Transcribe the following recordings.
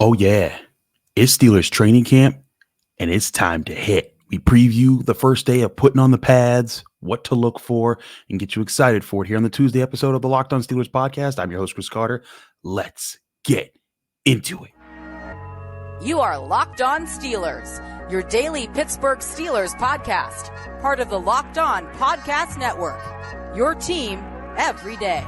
Oh, yeah. It's Steelers training camp, and it's time to hit. We preview the first day of putting on the pads, what to look for, and get you excited for it here on the Tuesday episode of the Locked On Steelers podcast. I'm your host, Chris Carter. Let's get into it. You are Locked On Steelers, your daily Pittsburgh Steelers podcast, part of the Locked On Podcast Network, your team every day.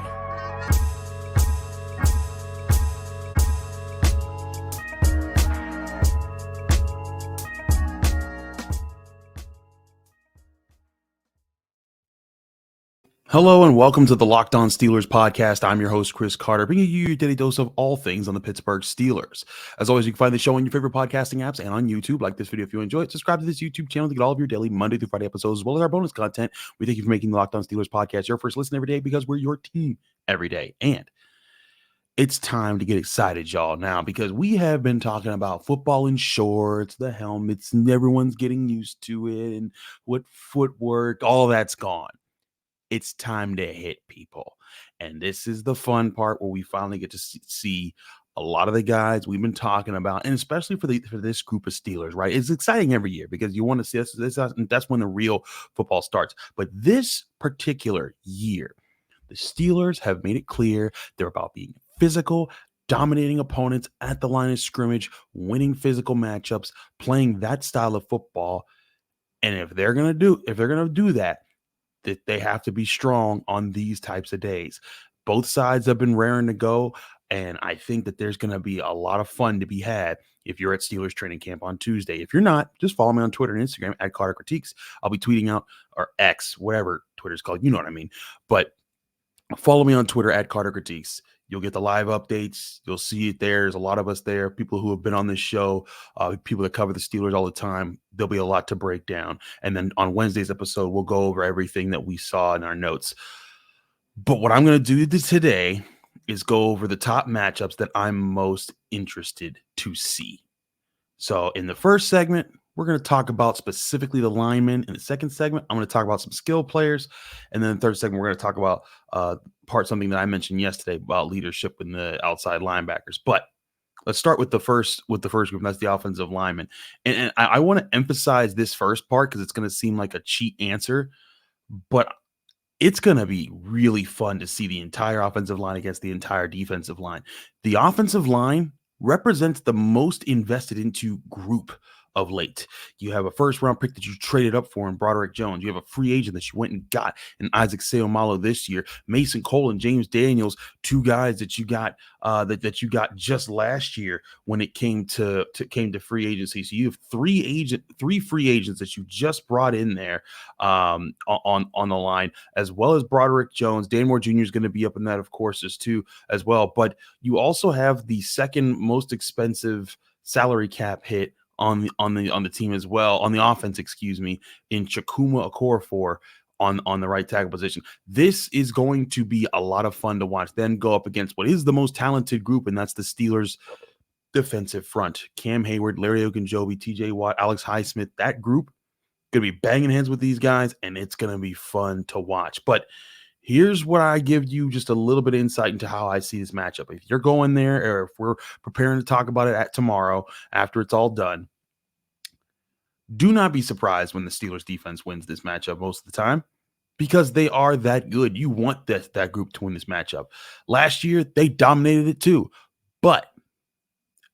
Hello and welcome to the Locked On Steelers podcast. I'm your host, Chris Carter, bringing you your daily dose of all things on the Pittsburgh Steelers. As always, you can find the show on your favorite podcasting apps and on YouTube. Like this video if you enjoy it. Subscribe to this YouTube channel to get all of your daily Monday through Friday episodes, as well as our bonus content. We thank you for making the Locked On Steelers podcast your first listen every day, because we're your team every day. And it's time to get excited, y'all, now, because we have been talking about football in shorts, the helmets, and everyone's getting used to it, and what footwork, all that's gone. It's time to hit, people. And this is the fun part where we finally get to see a lot of the guys we've been talking about, and especially for this group of Steelers, right? It's exciting every year because you want to see this, that's when the real football starts. But this particular year, the Steelers have made it clear they're about being physical, dominating opponents at the line of scrimmage, winning physical matchups, playing that style of football. And if they're gonna do that they have to be strong on these types of days. Both sides have been raring to go, and I think that there's going to be a lot of fun to be had if you're at Steelers training camp on Tuesday. If you're not, just follow me on Twitter and Instagram at Carter Critiques. I'll be tweeting out, or X, whatever Twitter's called, you know what I mean. But follow me on Twitter at Carter Critiques. You'll get the live updates. You'll see it there. There's a lot of us there, people who have been on this show, people that cover the Steelers all the time. There'll be a lot to break down. And then on Wednesday's episode, we'll go over everything that we saw in our notes. But what I'm going to do today is go over the top matchups that I'm most interested to see. So in the first segment, we're going to talk about specifically the linemen. In the second segment, I'm going to talk about some skill players. And then the third segment, we're going to talk about something that I mentioned yesterday about leadership in the outside linebackers. But let's start with the first group, and that's the offensive linemen. And I want to emphasize this first part because it's going to seem like a cheat answer, but it's going to be really fun to see the entire offensive line against the entire defensive line. The offensive line represents the most invested into group of late. You have a first round pick that you traded up for in Broderick Jones. You have a free agent that you went and got in Isaac Seumalo this year. Mason Cole and James Daniels, two guys that you got that you got just last year when it came to free agency. So you have three free agents that you just brought in there on the line, as well as Broderick Jones. Dan Moore Jr. is going to be up in that, of course, as well. But you also have the second most expensive salary cap hit on the team as well, on the offense, in Chukwuma Okorafor on the right tackle position. This is going to be a lot of fun to watch. Then go up against what is the most talented group, and that's the Steelers defensive front. Cam Hayward, Larry Ogunjobi, TJ Watt, Alex Highsmith. That group gonna be banging heads with these guys, and it's gonna be fun to watch. But here's what I give you just a little bit of insight into how I see this matchup. If you're going there, or if we're preparing to talk about it tomorrow after it's all done, do not be surprised when the Steelers defense wins this matchup most of the time, because they are that good. You want that group to win this matchup. Last year, they dominated it too. But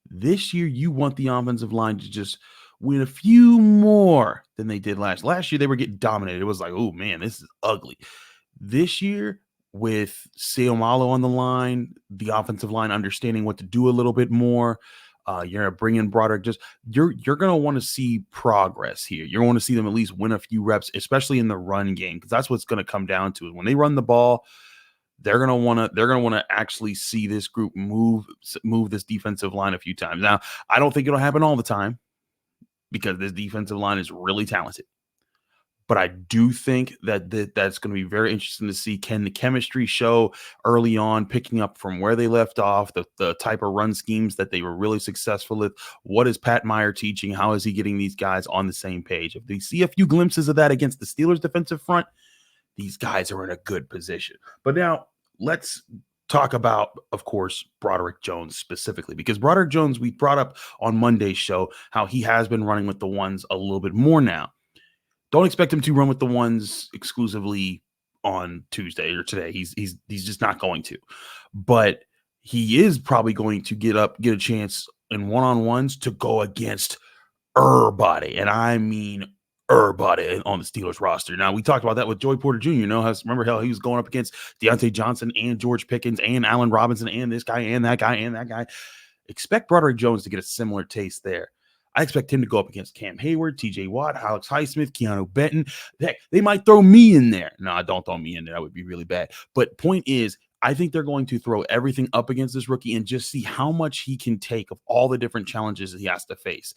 this year, you want the offensive line to just win a few more than they did last year. They were getting dominated. It was like, oh man, this is ugly. This year, with Seumalo on the line, the offensive line understanding what to do a little bit more, you're going to bring in Broderick. You're going to want to see progress here. You're going to see them at least win a few reps, especially in the run game, because that's what's going to come down to. When they run the ball, they're going to want to actually see this group move this defensive line a few times. Now, I don't think it'll happen all the time, because this defensive line is really talented. But I do think that's going to be very interesting to see. Can the chemistry show early on, picking up from where they left off, the type of run schemes that they were really successful with? What is Pat Meyer teaching? How is he getting these guys on the same page? If they see a few glimpses of that against the Steelers defensive front, these guys are in a good position. But now let's talk about, of course, Broderick Jones specifically, because Broderick Jones, we brought up on Monday's show how he has been running with the ones a little bit more now. Don't expect him to run with the ones exclusively on Tuesday or today. He's just not going to. But he is probably going to get a chance in one-on-ones to go against everybody, and I mean everybody on the Steelers roster. Now, we talked about that with Joey Porter Jr. Remember how he was going up against Deontay Johnson and George Pickens and Allen Robinson and this guy and that guy and that guy. Expect Broderick Jones to get a similar taste there. I expect him to go up against Cam Hayward, TJ Watt, Alex Highsmith, Keanu Benton. Heck, they might throw me in there. No, don't throw me in there. That would be really bad. But point is, I think they're going to throw everything up against this rookie and just see how much he can take of all the different challenges that he has to face.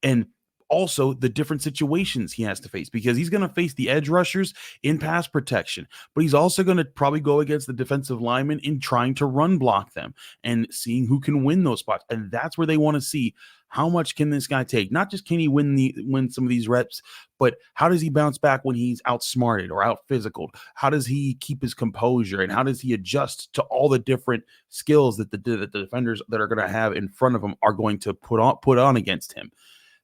And also the different situations he has to face, because he's going to face the edge rushers in pass protection, but he's also going to probably go against the defensive linemen in trying to run block them and seeing who can win those spots. And that's where they want to see how much can this guy take. Not just can he win some of these reps, but how does he bounce back when he's outsmarted or out physical? How does he keep his composure, and how does he adjust to all the different skills that the defenders that are going to have in front of him are going to put on against him?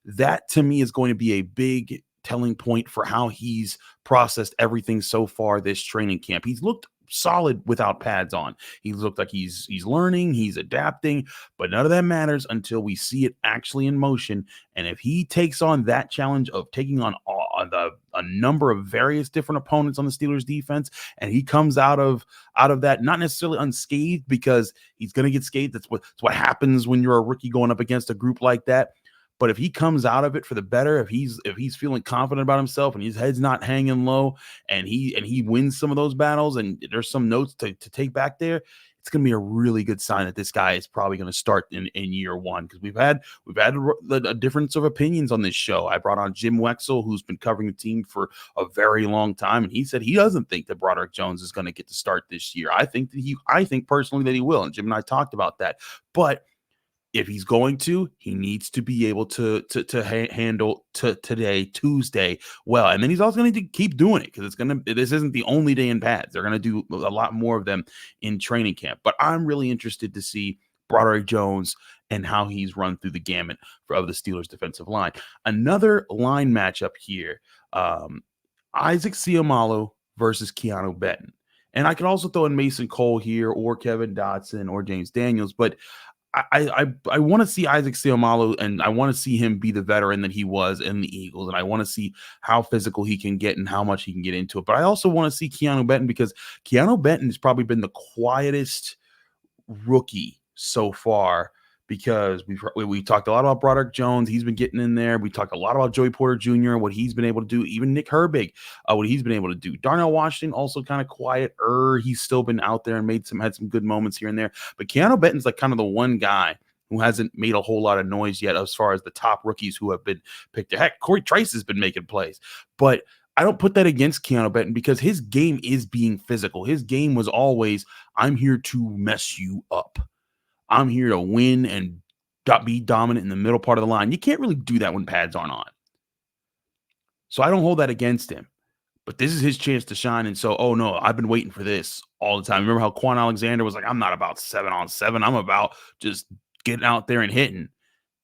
That to me is going to be a big telling point for how he's processed everything so far this training camp. He's looked solid without pads on. He looked like he's learning, he's adapting, but none of that matters until we see it actually in motion. And if he takes on that challenge of taking on a number of various different opponents on the Steelers defense, and he comes out of that not necessarily unscathed, because he's going to get scathed. That's what happens when you're a rookie going up against a group like that. But if he comes out of it for the better, if he's feeling confident about himself and his head's not hanging low, and he wins some of those battles, and there's some notes to take back there, it's going to be a really good sign that this guy is probably going to start in year one. Because we've had a difference of opinions on this show. I brought on Jim Wexel, who's been covering the team for a very long time, and he said he doesn't think that Broderick Jones is going to get to start this year. I think personally that he will, and Jim and I talked about that. But if he's going to, he needs to be able to handle today, Tuesday, well. And then he's also going to keep doing it, because this isn't the only day in pads. They're going to do a lot more of them in training camp. But I'm really interested to see Broderick Jones and how he's run through the gamut of the Steelers defensive line. Another line matchup here, Isaac Seumalo versus Keanu Benton. And I could also throw in Mason Cole here, or Kevin Dotson, or James Daniels, but I want to see Isaac Seumalo, and I want to see him be the veteran that he was in the Eagles, and I want to see how physical he can get and how much he can get into it. But I also want to see Keanu Benton, because Keanu Benton has probably been the quietest rookie so far, because we talked a lot about Broderick Jones. He's been getting in there. We talked a lot about Joey Porter Jr., what he's been able to do. Even Nick Herbig, what he's been able to do. Darnell Washington also kind of quiet. He's still been out there and had some good moments here and there. But Keanu Benton's like kind of the one guy who hasn't made a whole lot of noise yet as far as the top rookies who have been picked. Heck, Corey Trice has been making plays. But I don't put that against Keanu Benton, because his game is being physical. His game was always, I'm here to mess you up. I'm here to win and be dominant in the middle part of the line. You can't really do that when pads aren't on. So I don't hold that against him. But this is his chance to shine. And so, oh no, I've been waiting for this all the time. Remember how Quan Alexander was like, I'm not about 7-on-7. I'm about just getting out there and hitting.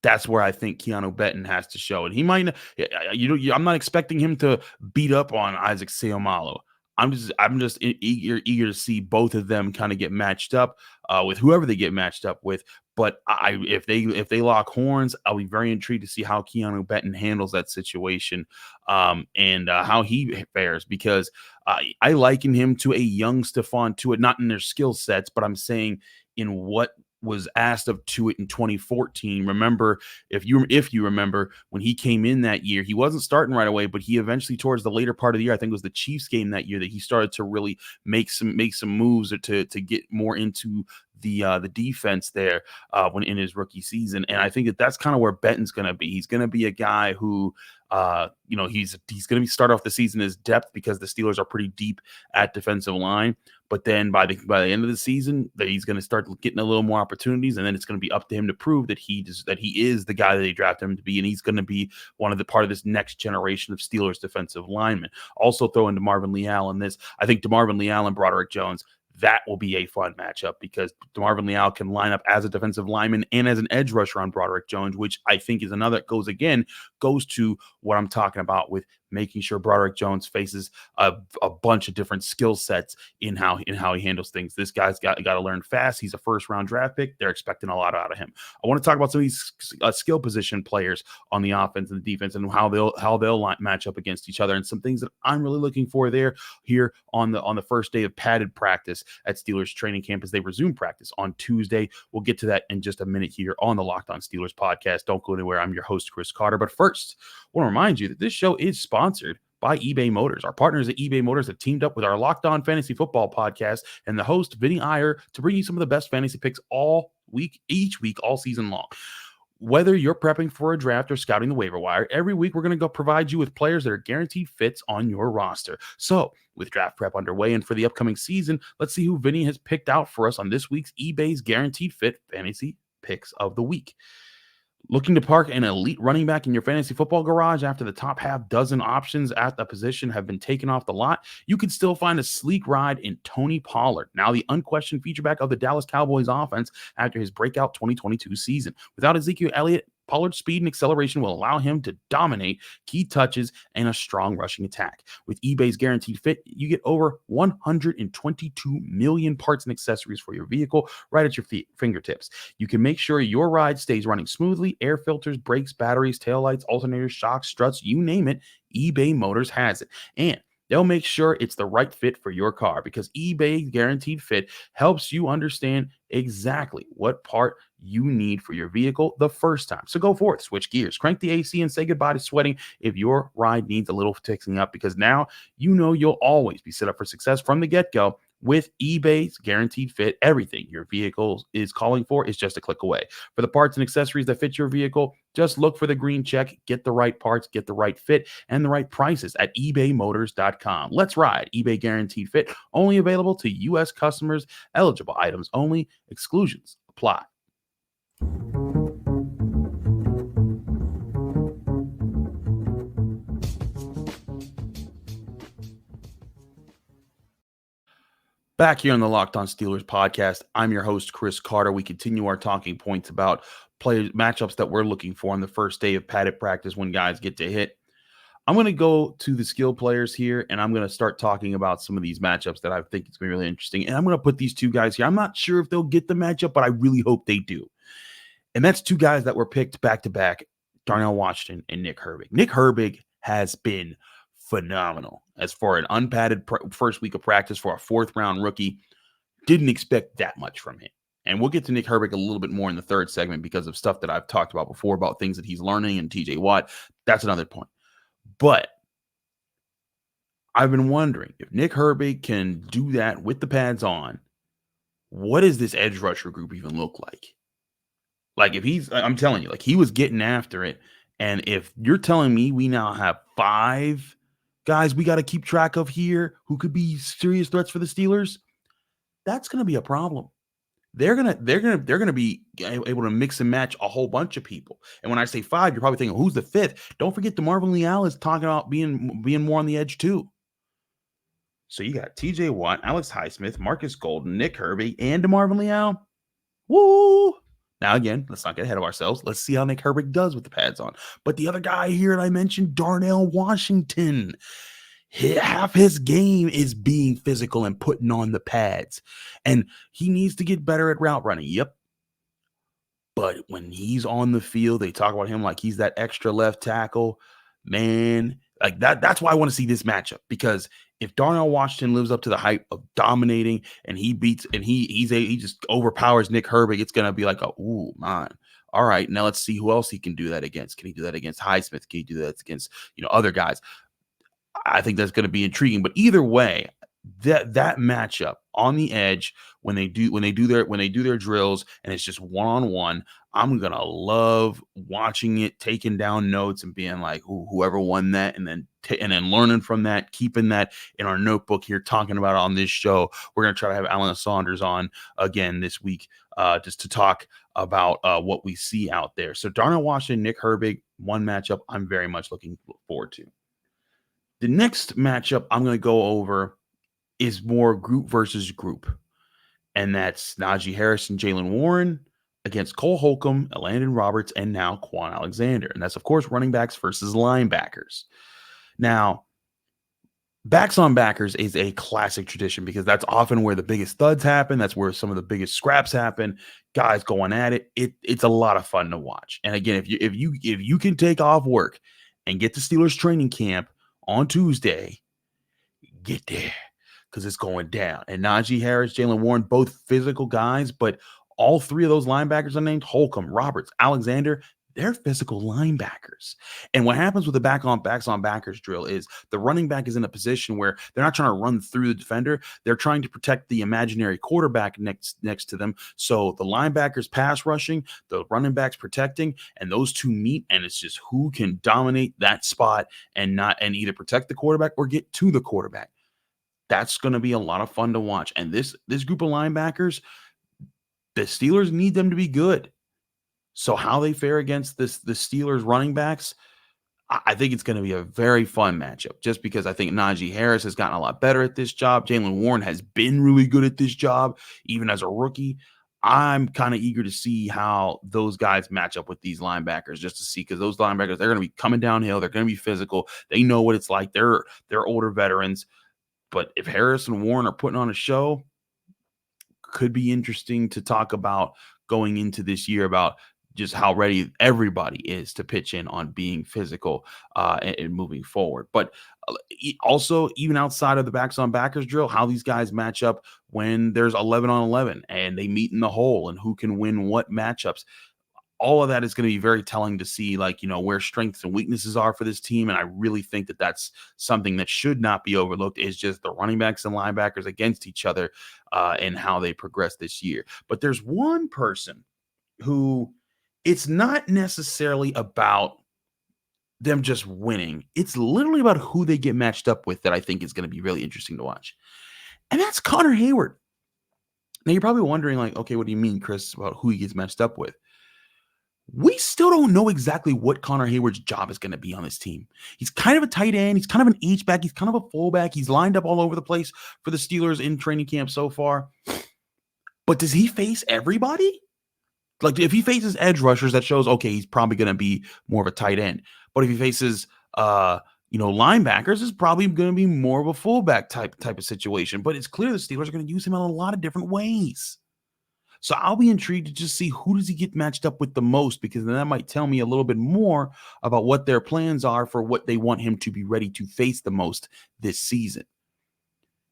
That's where I think Keanu Benton has to show. And he might, I'm not expecting him to beat up on Isaac Seumalo. I'm just eager to see both of them kind of get matched up with whoever they get matched up with. But if they lock horns, I'll be very intrigued to see how Keanu Benton handles that situation, and how he fares, because I liken him to a young Stephon Tuitt, not in their skill sets, but I'm saying in what was asked of Tuitt in 2014. Remember, if you remember, when he came in that year, he wasn't starting right away, but he eventually, towards the later part of the year, I think it was the Chiefs game that year, that he started to really make some moves, or to get more into the defense there when in his rookie season. And I think that's kind of where Benton's going to be. He's going to be a guy who he's going to be start off the season as depth, because the Steelers are pretty deep at defensive line. But then by the end of the season, that he's going to start getting a little more opportunities, and then it's going to be up to him to prove that he is the guy that they drafted him to be, and he's going to be part of this next generation of Steelers defensive linemen. Also throw into DeMarvin Leal in this. I think DeMarvin Leal and Broderick Jones, That will be a fun matchup because Marvin Leal can line up as a defensive lineman and as an edge rusher on Broderick Jones, which I think is another goes to what I'm talking about with making sure Broderick Jones faces a bunch of different skill sets in how he handles things. This guy's got to learn fast. He's a first-round draft pick. They're expecting a lot out of him. I want to talk about some of these skill position players on the offense and the defense and how they'll match up against each other, and some things that I'm really looking for here on the first day of padded practice at Steelers training camp as they resume practice on Tuesday. We'll get to that in just a minute here on the Locked On Steelers podcast. Don't go anywhere. I'm your host, Chris Carter. But first, I want to remind you that this show is sponsored by eBay Motors. Our partners at eBay Motors have teamed up with our Locked On Fantasy Football podcast and the host, Vinny Iyer, to bring you some of the best fantasy picks each week, all season long. Whether you're prepping for a draft or scouting the waiver wire, every week we're going to go provide you with players that are guaranteed fits on your roster. So, with draft prep underway and for the upcoming season, let's see who Vinny has picked out for us on this week's eBay's Guaranteed Fit Fantasy Picks of the Week. Looking to park an elite running back in your fantasy football garage after the top half dozen options at the position have been taken off the lot? You can still find a sleek ride in Tony Pollard, now the unquestioned feature back of the Dallas Cowboys offense after his breakout 2022 season. Without Ezekiel Elliott, Pollard's speed and acceleration will allow him to dominate key touches and a strong rushing attack. With eBay's Guaranteed Fit, you get over 122 million parts and accessories for your vehicle right at your fingertips. You can make sure your ride stays running smoothly. Air filters, brakes, batteries, taillights, alternators, shocks, struts, you name it, eBay Motors has it. And they'll make sure it's the right fit for your car because eBay Guaranteed Fit helps you understand exactly what part you need for your vehicle the first time. So go forth, switch gears, crank the AC, and say goodbye to sweating if your ride needs a little fixing up, because now you know you'll always be set up for success from the get-go. With eBay's Guaranteed Fit, everything your vehicle is calling for is just a click away. For the parts and accessories that fit your vehicle, just look for the green check, get the right parts, get the right fit, and the right prices at ebaymotors.com. Let's ride. eBay Guaranteed Fit, only available to U.S. customers, eligible items only, exclusions apply. Back here on the Locked On Steelers podcast, I'm your host, Chris Carter. We continue our talking points about matchups that we're looking for on the first day of padded practice when guys get to hit. I'm going to go to the skill players here, and I'm going to start talking about some of these matchups that I think is going to be really interesting. And I'm going to put these two guys here. I'm not sure if they'll get the matchup, but I really hope they do. And that's two guys that were picked back-to-back, Darnell Washington and Nick Herbig. Nick Herbig has been phenomenal as for an unpadded first week of practice for a fourth-round rookie. Didn't expect that much from him. And we'll get to Nick Herbig a little bit more in the third segment because of stuff that I've talked about before about things that he's learning and TJ Watt. That's another point. But I've been wondering if Nick Herbig can do that with the pads on, what does this edge rusher group even look like? Like if I'm telling you, like he was getting after it. And if you're telling me we now have 5 guys we got to keep track of here who could be serious threats for the Steelers, that's going to be a problem. They're gonna be able to mix and match a whole bunch of people. And when I say 5, you're probably thinking, who's the 5th? Don't forget DeMarvin Leal is talking about being more on the edge too. So you got TJ Watt, Alex Highsmith, Marcus Golden, Nick Herbig, and DeMarvin Leal. Woo! Now again, let's not get ahead of ourselves. Let's see how Nick Herbig does with the pads on. But the other guy here that I mentioned, Darnell Washington. Half his game is being physical and putting on the pads. And he needs to get better at route running. Yep. But when he's on the field, they talk about him like he's that extra left tackle. Man, like that's why I want to see this matchup. Because if Darnell Washington lives up to the hype of dominating and he beats and he just overpowers Nick Herbig, it's gonna be like ooh, man. All right, now let's see who else he can do that against. Can he do that against Highsmith? Can he do that against other guys? I think that's going to be intriguing. But either way, that matchup on the edge when they do their drills and it's just one-on-one, I'm gonna love watching it, taking down notes and being like, whoever won that, and then learning from that, keeping that in our notebook here, talking about it on this show. We're gonna try to have Alan Saunders on again this week, just to talk about what we see out there. So Darnell Washington, Nick Herbig, one matchup I'm very much looking forward to. The next matchup I'm going to go over is more group versus group. And that's Najee Harris and Jalen Warren against Cole Holcomb, Landon Roberts, and now Quan Alexander. And that's, of course, running backs versus linebackers. Now, backs on backers is a classic tradition because that's often where the biggest thuds happen. That's where some of the biggest scraps happen. Guys going at it. It's a lot of fun to watch. And again, if you can take off work and get to Steelers training camp on Tuesday, get there because it's going down. And Najee Harris, Jalen Warren, both physical guys, but all three of those linebackers are named Holcomb, Roberts, Alexander. They're physical linebackers. And what happens with the backs on backers drill is the running back is in a position where they're not trying to run through the defender. They're trying to protect the imaginary quarterback next to them. So the linebackers pass rushing, the running backs protecting, and those two meet, and it's just who can dominate that spot and either protect the quarterback or get to the quarterback. That's going to be a lot of fun to watch. And this group of linebackers, the Steelers need them to be good. So how they fare against the Steelers running backs, I think it's going to be a very fun matchup just because I think Najee Harris has gotten a lot better at this job. Jalen Warren has been really good at this job, even as a rookie. I'm kind of eager to see how those guys match up with these linebackers just to see, because those linebackers, they're going to be coming downhill. They're going to be physical. They know what it's like. They're older veterans. But if Harris and Warren are putting on a show, could be interesting to talk about going into this year about just how ready everybody is to pitch in on being physical and moving forward. But also, even outside of the backs on backers drill, how these guys match up when there's 11 on 11 and they meet in the hole and who can win what matchups. All of that is going to be very telling to see, like, where strengths and weaknesses are for this team. And I really think that that's something that should not be overlooked, is just the running backs and linebackers against each other and how they progress this year. But there's one person who, it's not necessarily about them just winning. It's literally about who they get matched up with that I think is going to be really interesting to watch. And that's Connor Hayward. Now, you're probably wondering, like, okay, what do you mean, Chris, about who he gets matched up with? We still don't know exactly what Connor Hayward's job is going to be on this team. He's kind of a tight end. He's kind of an H-back. He's kind of a fullback. He's lined up all over the place for the Steelers in training camp so far. But does he face everybody? Like, if he faces edge rushers, that shows, okay, he's probably going to be more of a tight end. But if he faces, linebackers, it's probably going to be more of a fullback type of situation. But it's clear the Steelers are going to use him in a lot of different ways. So I'll be intrigued to just see who does he get matched up with the most, because then that might tell me a little bit more about what their plans are for what they want him to be ready to face the most this season.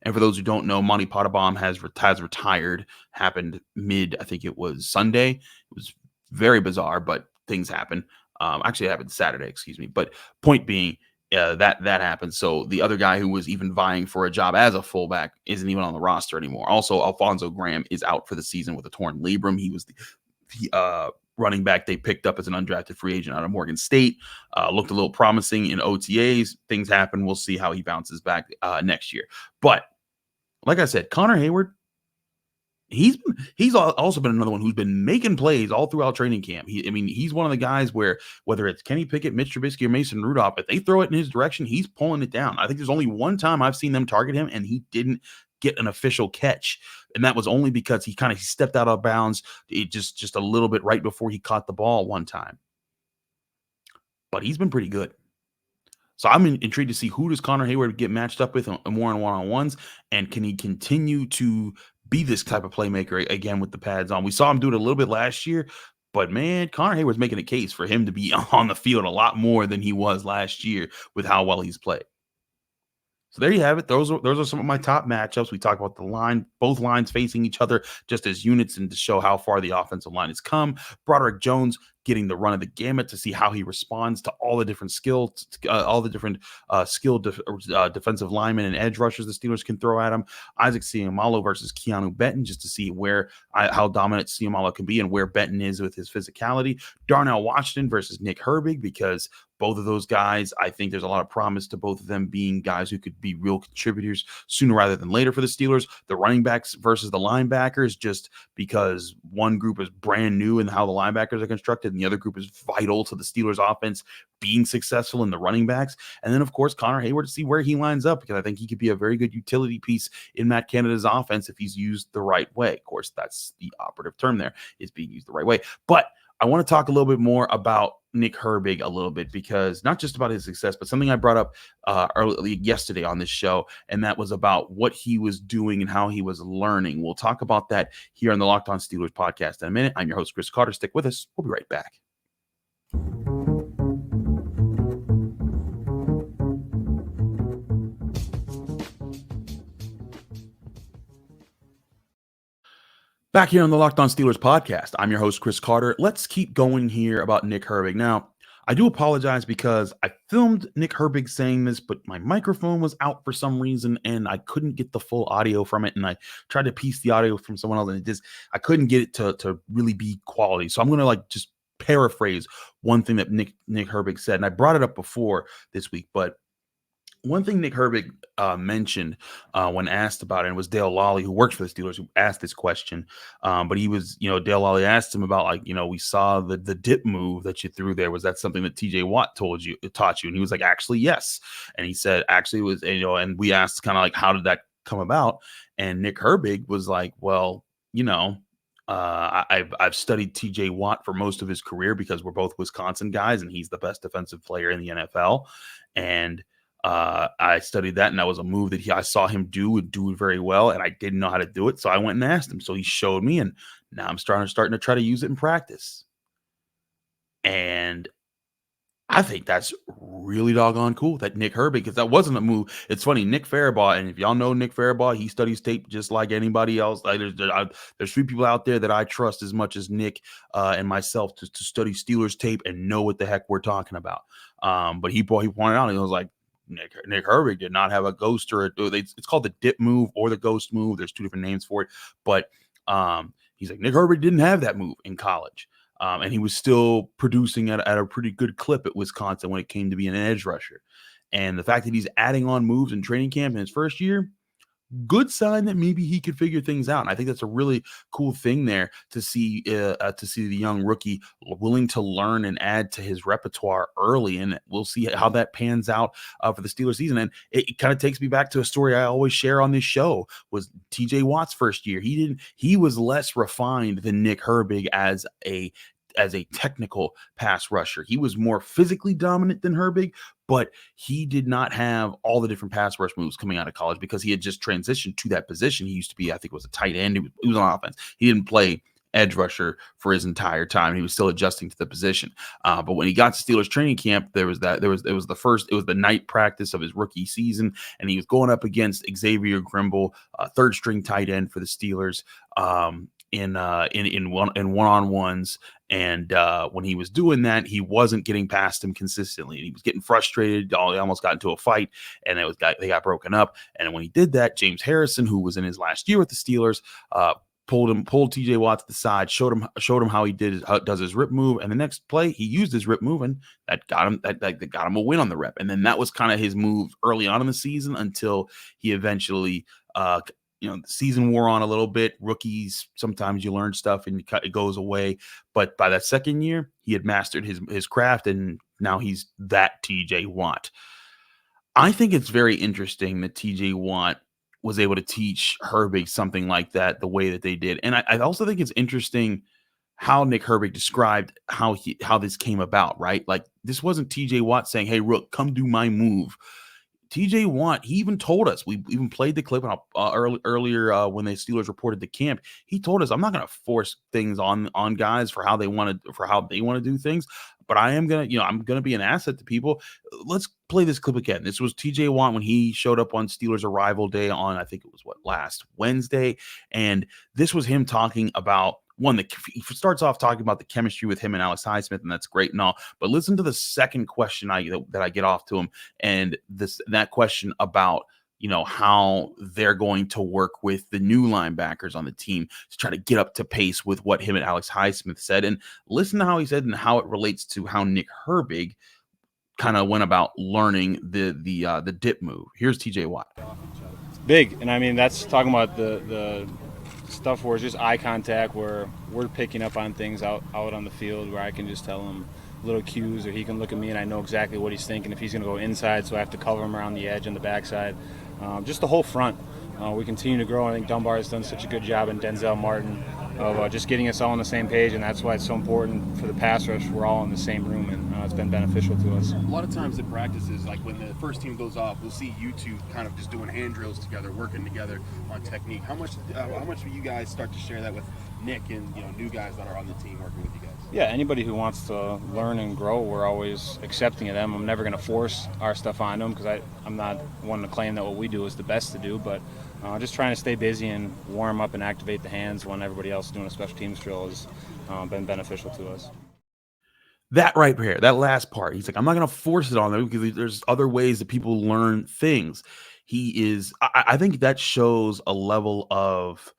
And for those who don't know, Monty Pottebaum has retired. Happened I think it was Sunday. It was very bizarre, but things happen. Actually, it happened Saturday, excuse me. But point being, that happened. So the other guy who was even vying for a job as a fullback isn't even on the roster anymore. Also, Alfonso Graham is out for the season with a torn labrum. He was the running back they picked up as an undrafted free agent out of Morgan State. Looked a little promising in OTAs. Things happen. We'll see how he bounces back next year. But like I said, Connor Hayward, he's also been another one who's been making plays all throughout training camp. He's one of the guys where, whether it's Kenny Pickett, Mitch Trubisky, or Mason Rudolph, if they throw it in his direction, he's pulling it down. I think there's only one time I've seen them target him and he didn't get an official catch. And that was only because he stepped out of bounds just a little bit right before he caught the ball one time. But he's been pretty good. So I'm intrigued to see who does Connor Hayward get matched up with more in one-on-ones, and can he continue to be this type of playmaker again with the pads on? We saw him do it a little bit last year, but man, Connor Hayward's making a case for him to be on the field a lot more than he was last year with how well he's played. So there you have it. Those are some of my top matchups. We talk about the line, both lines facing each other just as units and to show how far the offensive line has come. Broderick Jones getting the run of the gamut to see how he responds to all the different skilled defensive linemen and edge rushers the Steelers can throw at him. Isaac Seumalo versus Keanu Benton, just to see how dominant Seumalo can be and where Benton is with his physicality. Darnell Washington versus Nick Herbig, because both of those guys, I think there's a lot of promise to both of them being guys who could be real contributors sooner rather than later for the Steelers. The running backs versus the linebackers, just because one group is brand new in how the linebackers are constructed, in the other group is vital to the Steelers offense being successful in the running backs. And then, of course, Connor Hayward to see where he lines up, because I think he could be a very good utility piece in Matt Canada's offense if he's used the right way. Of course, that's the operative term there, is being used the right way. But I want to talk a little bit more about Nick Herbig a little bit, because not just about his success, but something I brought up early yesterday on this show, and that was about what he was doing and how he was learning. We'll talk about that here on the Locked On Steelers podcast in a minute. I'm your host, Chris Carter. Stick with us. We'll be right back. Back here on the Locked On Steelers podcast, I'm your host, Chris Carter. Let's keep going here about Nick Herbig. Now, I do apologize because I filmed Nick Herbig saying this, but my microphone was out for some reason, and I couldn't get the full audio from it, and I tried to piece the audio from someone else, and I couldn't get it to really be quality. So I'm going to just paraphrase one thing that Nick Herbig said, and I brought it up before this week, but one thing Nick Herbig mentioned when asked about it, and it was Dale Lally, who works for the Steelers, who asked this question. But he was, Dale Lally asked him about, we saw the dip move that you threw there. Was that something that TJ Watt taught you? And he was like, actually, yes. And he said, actually, it was, and we asked kind of how did that come about? And Nick Herbig was like, well, I've studied TJ Watt for most of his career because we're both Wisconsin guys, and he's the best defensive player in the NFL. And I studied that, and that was a move that I saw him do it very well, and I didn't know how to do it, so I went and asked him. So he showed me, and now I'm starting to try to use it in practice. And I think that's really doggone cool that Nick Herbig, because that wasn't a move. It's funny, Nick Faribault, and if y'all know Nick Faribault, he studies tape just like anybody else. There's three people out there that I trust as much as Nick and myself to study Steelers tape and know what the heck we're talking about. But he pointed out, and he was like, Nick Herbig did not have a ghost it's called the dip move or the ghost move. There's two different names for it. But he's like, Nick Herbig didn't have that move in college. And he was still producing at a pretty good clip at Wisconsin when it came to being an edge rusher. And the fact that he's adding on moves in training camp in his first year, good sign that maybe he could figure things out. And I think that's a really cool thing there to see the young rookie willing to learn and add to his repertoire early. And we'll see how that pans out for the Steelers season. And it kind of takes me back to a story I always share on this show, was TJ Watt's first year. He was less refined than Nick Herbig as a technical pass rusher. He was more physically dominant than Herbig, but he did not have all the different pass rush moves coming out of college because he had just transitioned to that position. He used to be, I think it was a tight end. He was on offense. He didn't play edge rusher for his entire time. He was still adjusting to the position. But when he got to Steelers training camp, it was the night practice of his rookie season, and he was going up against Xavier Grimble, third string tight end for the Steelers, in one-on-ones. And when he was doing that, he wasn't getting past him consistently, and he was getting frustrated. They almost got into a fight, and they got broken up. And when he did that, James Harrison, who was in his last year with the Steelers, pulled TJ Watt to the side, showed him how he does his rip move, and the next play he used his rip move, and that got him a win on the rep. And then that was kind of his move early on in the season until he eventually the season wore on a little bit. Rookies, sometimes you learn stuff and it goes away. But by that second year, he had mastered his craft, and now he's that TJ Watt. I think it's very interesting that TJ Watt was able to teach Herbig something like that the way that they did. And I also think it's interesting how Nick Herbig described how this came about, right? Like, this wasn't TJ Watt saying, hey, Rook, come do my move. TJ Watt, he even told us, we even played the clip earlier when the Steelers reported to camp. He told us, I'm not going to force things on guys for how they want to do things, but I am going to, I'm going to be an asset to people. Let's play this clip again. This was TJ Watt when he showed up on Steelers arrival day on, I think it was last Wednesday. And this was him talking about, he starts off talking about the chemistry with him and Alex Highsmith, and that's great and all. But listen to the second question that I get off to him, and that question about how they're going to work with the new linebackers on the team to try to get up to pace with what him and Alex Highsmith said. And listen to how he said and how it relates to how Nick Herbig kind of went about learning the dip move. Here's TJ Watt. Big, and I mean that's talking about the stuff where it's just eye contact, where we're picking up on things out on the field, where I can just tell him little cues, or he can look at me and I know exactly what he's thinking. If he's going to go inside, so I have to cover him around the edge and the backside. Just the whole front. We continue to grow. I think Dunbar has done such a good job, and Denzel Martin, of just getting us all on the same page, and that's why it's so important for the pass rush. We're all in the same room, and it's been beneficial to us. A lot of times in practices, like when the first team goes off, we'll see you two kind of just doing hand drills together, working together on technique. How much do you guys start to share that with Nick and new guys that are on the team working with you guys? Yeah, anybody who wants to learn and grow, we're always accepting of them. I'm never going to force our stuff on them, because I'm not one to claim that what we do is the best to do, but just trying to stay busy and warm up and activate the hands when everybody else is doing a special teams drill has been beneficial to us. That right there, that last part, he's like, I'm not going to force it on them because there's other ways that people learn things. I think that shows a level of,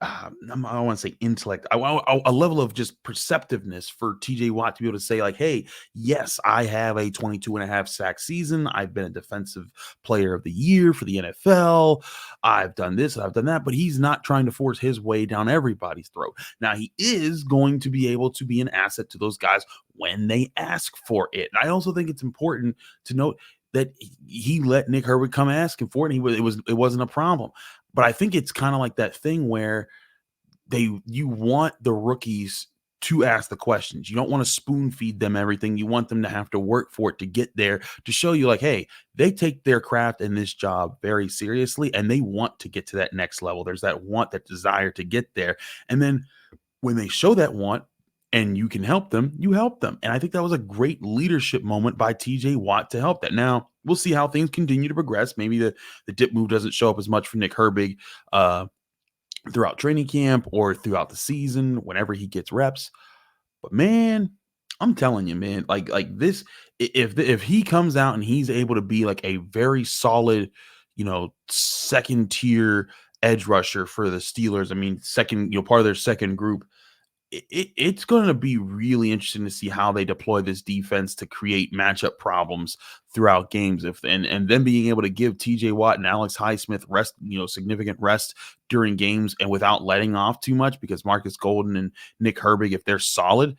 I don't want to say intellect, a level of just perceptiveness for TJ Watt to be able to say, like, hey, yes, I have a 22.5 sack season. I've been a defensive player of the year for the NFL. I've done this, I've done that, but he's not trying to force his way down everybody's throat. Now, he is going to be able to be an asset to those guys when they ask for it. And I also think it's important to note that he let Nick Herbig come asking for it, and it wasn't a problem. But I think it's kind of like that thing where you want the rookies to ask the questions. You don't want to spoon feed them everything. You want them to have to work for it to get there, to show you like, hey, they take their craft and this job very seriously, and they want to get to that next level. There's that want, that desire to get there. And then when they show that want and you can help them, you help them. And I think that was a great leadership moment by TJ Watt to help that. Now, we'll see how things continue to progress. Maybe the dip move doesn't show up as much for Nick Herbig throughout training camp or throughout the season whenever he gets reps. But man, I'm telling you, man, like this, if he comes out and he's able to be like a very solid, second tier edge rusher for the Steelers, I mean, second, part of their second group, it's going to be really interesting to see how they deploy this defense to create matchup problems throughout games. And then being able to give TJ Watt and Alex Highsmith rest, significant rest during games, and without letting off too much, because Marcus Golden and Nick Herbig, if they're solid,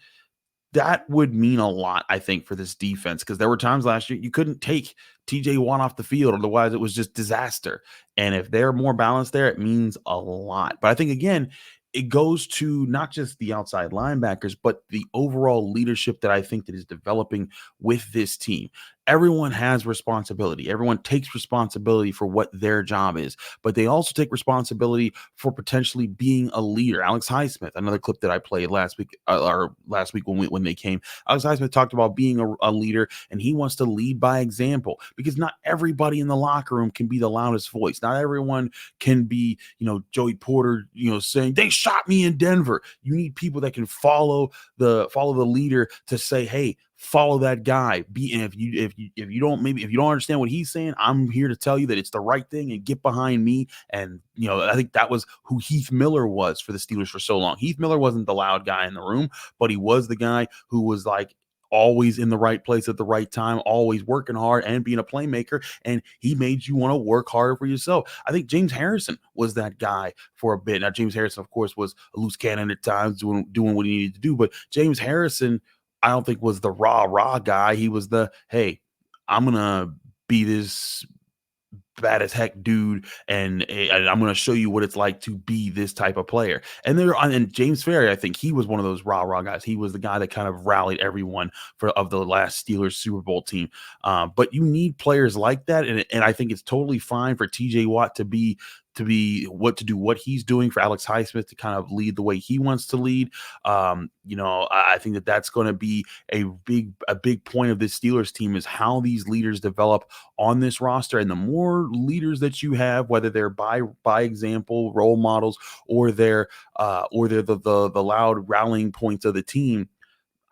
that would mean a lot, I think, for this defense, because there were times last year you couldn't take TJ Watt off the field, otherwise it was just disaster. And if they're more balanced there, it means a lot. But I think, again, it goes to not just the outside linebackers, but the overall leadership that I think that is developing with this team. Everyone has responsibility. Everyone takes responsibility for what their job is, but they also take responsibility for potentially being a leader. Alex Highsmith, another clip that I played last week when they came, Alex Highsmith talked about being a leader, and he wants to lead by example, because not everybody in the locker room can be the loudest voice. Not everyone can be, Joey Porter, saying they shot me in Denver. You need people that can follow the leader to say, hey, follow that guy. If you don't understand what he's saying, I'm here to tell you that it's the right thing, and get behind me. And I think that was who Heath Miller was for the Steelers for so long. Heath Miller wasn't the loud guy in the room, but he was the guy who was like always in the right place at the right time, always working hard and being a playmaker, and he made you want to work harder for yourself. I think James Harrison was that guy for a bit. Now, James Harrison, of course, was a loose cannon at times, doing what he needed to do, but James Harrison, I don't think, was the rah guy. He was the, hey, I'm gonna be this bad as heck dude, and I'm going to show you what it's like to be this type of player. And James Ferry, I think he was one of those rah guys. He was the guy that kind of rallied everyone of the last Steelers Super Bowl team. But you need players like that, and I think it's totally fine for TJ Watt to do what he's doing, for Alex Highsmith to kind of lead the way he wants to lead. I think that's going to be a big point of this Steelers team, is how these leaders develop on this roster. And the more leaders that you have, whether they're by example role models, or they're the loud rallying points of the team,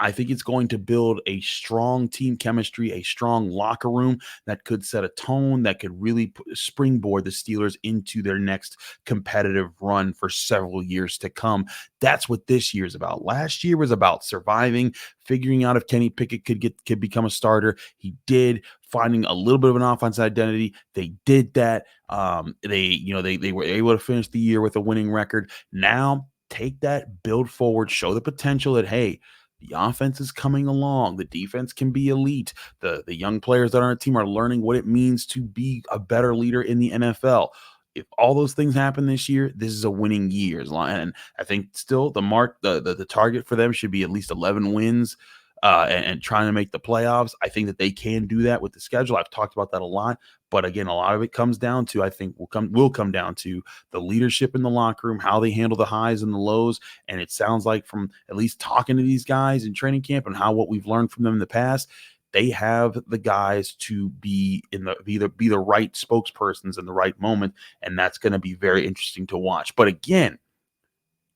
I think it's going to build a strong team chemistry, a strong locker room that could set a tone that could really springboard the Steelers into their next competitive run for several years to come. That's what this year's about. Last year was about surviving, figuring out if Kenny Pickett could become a starter. He did, finding a little bit of an offense identity. They did that. They were able to finish the year with a winning record. Now take that, build forward, show the potential that, hey, the offense is coming along. The defense can be elite. The young players that are on our team are learning what it means to be a better leader in the NFL. If all those things happen this year, this is a winning year. And I think still the target for them should be at least 11 wins and trying to make the playoffs. I think that they can do that with the schedule. I've talked about that a lot. But again, a lot of it comes down to, I think, will come down to the leadership in the locker room, how they handle the highs and the lows. And it sounds like, from at least talking to these guys in training camp and what we've learned from them in the past, they have the guys to be be the right spokespersons in the right moment. And that's going to be very interesting to watch. But again,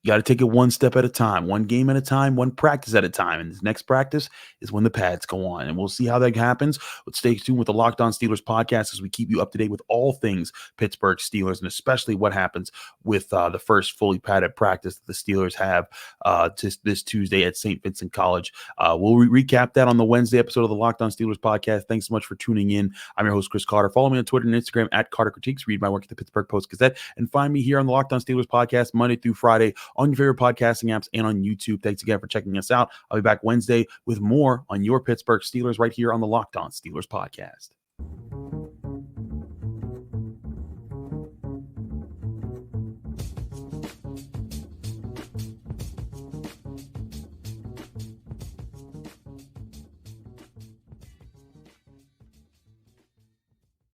you got to take it one step at a time, one game at a time, one practice at a time. And this next practice is when the pads go on. And we'll see how that happens. But stay tuned with the Locked On Steelers podcast as we keep you up to date with all things Pittsburgh Steelers, and especially what happens with the first fully padded practice that the Steelers have this Tuesday at St. Vincent College. We'll recap that on the Wednesday episode of the Locked On Steelers podcast. Thanks so much for tuning in. I'm your host, Chris Carter. Follow me on Twitter and Instagram at Carter Critiques. Read my work at the Pittsburgh Post-Gazette. And find me here on the Locked On Steelers podcast Monday through Friday on your favorite podcasting apps and on YouTube. Thanks again for checking us out. I'll be back Wednesday with more on your Pittsburgh Steelers right here on the Locked On Steelers podcast.